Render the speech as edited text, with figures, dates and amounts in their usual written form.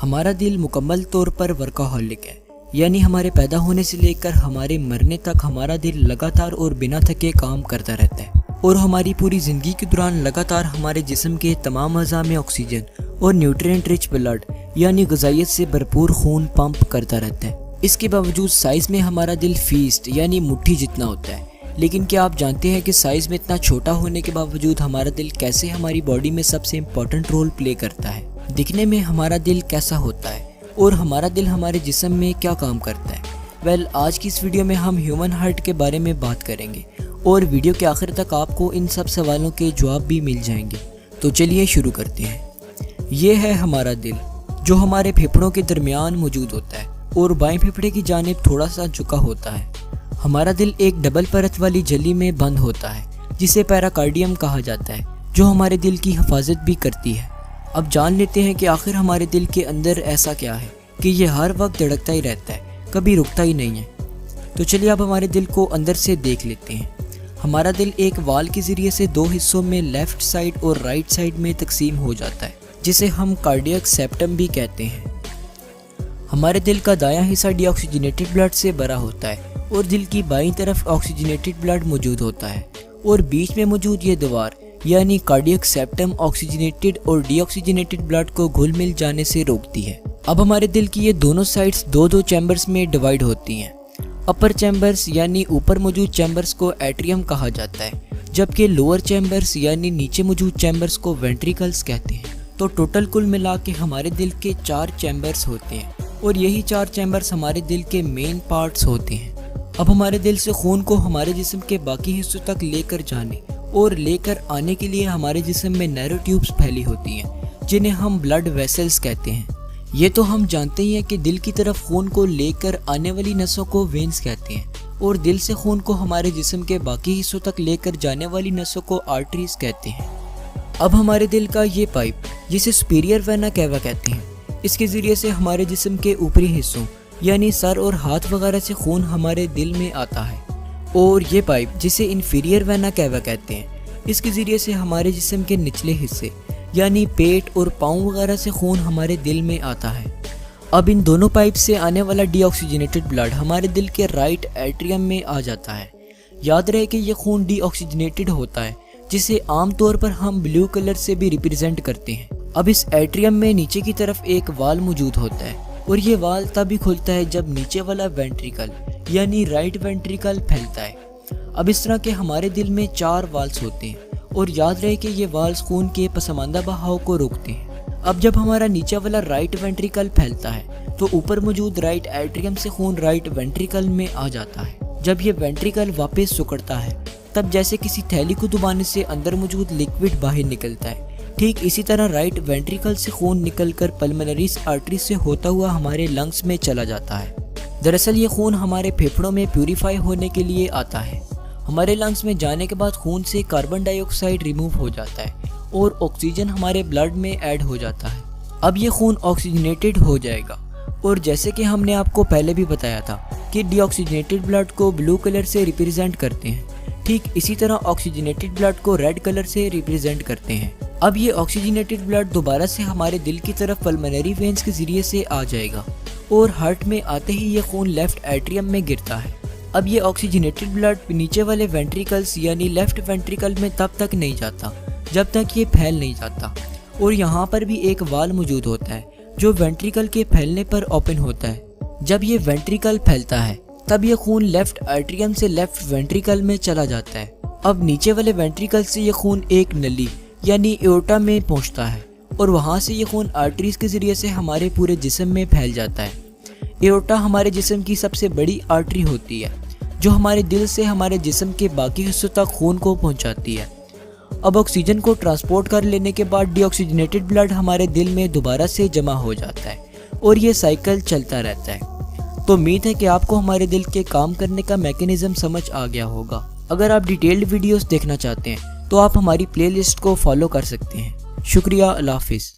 ہمارا دل مکمل طور پر ورکاہولک ہے، یعنی ہمارے پیدا ہونے سے لے کر ہمارے مرنے تک ہمارا دل لگاتار اور بنا تھکے کام کرتا رہتا ہے، اور ہماری پوری زندگی کے دوران لگاتار ہمارے جسم کے تمام اعضاء میں آکسیجن اور نیوٹرینٹ رچ بلڈ یعنی غذائیت سے بھرپور خون پمپ کرتا رہتا ہے۔ اس کے باوجود سائز میں ہمارا دل فیسٹ یعنی مٹھی جتنا ہوتا ہے، لیکن کیا آپ جانتے ہیں کہ سائز میں اتنا چھوٹا ہونے کے باوجود ہمارا دل کیسے ہماری باڈی میں سب سے امپورٹنٹ رول پلے کرتا ہے؟ دکھنے میں ہمارا دل کیسا ہوتا ہے اور ہمارا دل ہمارے جسم میں کیا کام کرتا ہے؟ آج کی اس ویڈیو میں ہم ہیومن ہارٹ کے بارے میں بات کریں گے، اور ویڈیو کے آخر تک آپ کو ان سب سوالوں کے جواب بھی مل جائیں گے۔ تو چلیے شروع کرتے ہیں۔ یہ ہے ہمارا دل، جو ہمارے پھیپھڑوں کے درمیان موجود ہوتا ہے اور بائیں پھیپھڑے کی جانب تھوڑا سا جھکا ہوتا ہے۔ ہمارا دل ایک ڈبل پرت والی جھلی میں بند ہوتا ہے جسے پیراکارڈیم کہا جاتا ہے، جو ہمارے دل کی حفاظت بھی کرتی ہے۔ اب جان لیتے ہیں کہ آخر ہمارے دل کے اندر ایسا کیا ہے کہ یہ ہر وقت دھڑکتا ہی رہتا ہے، کبھی رکتا ہی نہیں ہے۔ تو چلیے اب ہمارے دل کو اندر سے دیکھ لیتے ہیں۔ ہمارا دل ایک وال کے ذریعے سے دو حصوں میں لیفٹ سائڈ اور رائٹ سائڈ میں تقسیم ہو جاتا ہے، جسے ہم کارڈیاک سیپٹم بھی کہتے ہیں۔ ہمارے دل کا دایاں حصہ ڈی آکسیجنیٹڈ بلڈ سے بھرا ہوتا ہے اور دل کی بائیں طرف آکسیجنیٹڈ بلڈ موجود ہوتا ہے، اور بیچ میں موجود یہ دیوار یعنی کارڈیاک سیپٹم آکسیجنیٹڈ اور ڈی آکسیجنیٹڈ بلڈ کو گھل مل جانے سے روکتی ہے۔ اب ہمارے دل کی یہ دونوں سائڈز دو چیمبرز میں ڈیوائیڈ ہوتی ہیں۔ اپر چیمبرز یعنی اوپر موجود چیمبرز کو ایٹریم کہا جاتا ہے، جبکہ لوور چیمبرز یعنی نیچے موجود چیمبرز کو وینٹریکلز کہتے ہیں۔ تو ٹوٹل کل ملا کے ہمارے دل کے 4 چیمبرز ہوتے ہیں، اور یہی 4 چیمبرز ہمارے دل کے مین پارٹس ہوتے ہیں۔ اب ہمارے دل سے خون کو ہمارے جسم کے باقی حصوں تک لے کر جانے اور لے کر آنے کے لیے ہمارے جسم میں نیرو ٹیوبز پھیلی ہوتی ہیں، جنہیں ہم بلڈ ویسلز کہتے ہیں۔ یہ تو ہم جانتے ہی ہیں کہ دل کی طرف خون کو لے کر آنے والی نسوں کو وینز کہتے ہیں، اور دل سے خون کو ہمارے جسم کے باقی حصوں تک لے کر جانے والی نسوں کو آرٹریز کہتے ہیں۔ اب ہمارے دل کا یہ پائپ جسے سپیریئر وینا کیوا کہتے ہیں، اس کے ذریعے سے ہمارے جسم کے اوپری حصوں یعنی سر اور ہاتھ وغیرہ سے خون ہمارے دل میں آتا ہے، اور یہ پائپ جسے انفیریئر وینا کیوا کہتے ہیں، اس کے ذریعے سے ہمارے جسم کے نچلے حصے یعنی پیٹ اور پاؤں وغیرہ سے خون ہمارے دل میں آتا ہے۔ اب ان دونوں پائپ سے آنے والا ڈی آکسیجنیٹڈ بلڈ ہمارے دل کے رائٹ ایٹریم میں آ جاتا ہے۔ یاد رہے کہ یہ خون ڈی آکسیجنیٹڈ ہوتا ہے، جسے عام طور پر ہم بلیو کلر سے بھی ریپرزینٹ کرتے ہیں۔ اب اس ایٹریم میں نیچے کی طرف ایک وال موجود ہوتا ہے، اور یہ وال تبھی کھلتا ہے جب نیچے والا وینٹریکل یعنی رائٹ وینٹریکل پھیلتا ہے۔ اب اس طرح کے ہمارے دل میں 4 والز ہوتے ہیں، اور یاد رہے کہ یہ والز خون کے پسماندہ بہاؤ کو روکتے ہیں۔ اب جب ہمارا نیچے والا رائٹ وینٹریکل پھیلتا ہے تو اوپر موجود رائٹ ایٹریم سے خون رائٹ وینٹریکل میں آ جاتا ہے۔ جب یہ وینٹریکل واپس سکڑتا ہے، تب جیسے کسی تھیلی کو دبانے سے اندر موجود لیکوڈ باہر نکلتا ہے، ٹھیک اسی طرح رائٹ وینٹریکل سے خون نکل کر پلمنریز آرٹری سے ہوتا ہوا ہمارے لنگس میں چلا جاتا ہے۔ دراصل یہ خون ہمارے پھیپھڑوں میں پیوریفائی ہونے کے لیے آتا ہے۔ ہمارے لنگس میں جانے کے بعد خون سے کاربن ڈائی آکسائڈ ریموو ہو جاتا ہے اور آکسیجن ہمارے بلڈ میں ایڈ ہو جاتا ہے۔ اب یہ خون آکسیجنیٹڈ ہو جائے گا، اور جیسے کہ ہم نے آپ کو پہلے بھی بتایا تھا کہ ڈی آکسیجنیٹڈ بلڈ کو بلو کلر سے ریپرزینٹ کرتے ہیں، ٹھیک اسی طرح آکسیجنیٹڈ بلڈ کو ریڈ کلر سے ریپرزینٹ کرتے ہیں۔ اب یہ آکسیجنیٹڈ بلڈ دوبارہ سے ہمارے دل کی طرف پلمنری وینز کے ذریعے سے آ جائے گا، اور ہارٹ میں آتے ہی یہ خون لیفٹ ایٹریم میں گرتا ہے۔ اب یہ آکسیجنیٹڈ بلڈ نیچے والے وینٹریکلز یعنی لیفٹ وینٹریکل میں تب تک نہیں جاتا جب تک یہ پھیل نہیں جاتا، اور یہاں پر بھی ایک وال موجود ہوتا ہے جو وینٹریکل کے پھیلنے پر اوپن ہوتا ہے۔ جب یہ وینٹریکل پھیلتا ہے تب یہ خون لیفٹ ایٹریم سے لیفٹ وینٹریکل میں چلا جاتا ہے۔ اب نیچے والے وینٹریکل سے یہ خون ایک نلی یعنی ایورٹا میں پہنچتا ہے، اور وہاں سے یہ خون آرٹریز کے ذریعے سے ہمارے پورے جسم میں پھیل جاتا ہے۔ ایورٹا ہمارے جسم کی سب سے بڑی آرٹری ہوتی ہے، جو ہمارے دل سے ہمارے جسم کے باقی حصوں تک خون کو پہنچاتی ہے۔ اب آکسیجن کو ٹرانسپورٹ کر لینے کے بعد ڈی آکسیجنیٹڈ بلڈ ہمارے دل میں دوبارہ سے جمع ہو جاتا ہے، اور یہ سائیکل چلتا رہتا ہے۔ تو امید ہے کہ آپ کو ہمارے دل کے کام کرنے کا میکینزم سمجھ آ گیا ہوگا۔ اگر آپ ڈیٹیلڈ ویڈیوز دیکھنا چاہتے ہیں تو آپ ہماری پلے لسٹ کو فالو کر سکتے ہیں۔ شکریہ، اللہ حافظ۔